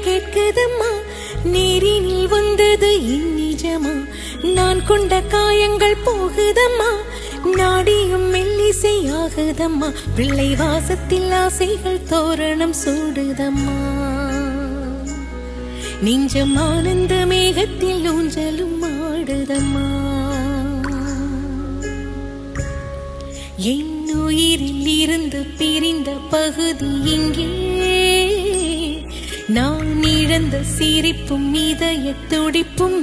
கேட்குதம்மா, நேரினில் வந்தது இந்நிஜமா, நான் கொண்ட காயங்கள் போகுதம்மா, நாடியும் மெல்லிசையாகுதம்மா, பிள்ளை வாசத்தில் ஆசைகள் தோரணம் சூடுதம்மா, நெஞ்சம் ஆனந்த மேகத்தில் ஊஞ்சலும் ஆடுதம்மா, என் உயிரில் இருந்து பிரிந்த பகுதி இங்கே, நான் இழந்த சிரிப்பும் இதய துடிப்பும்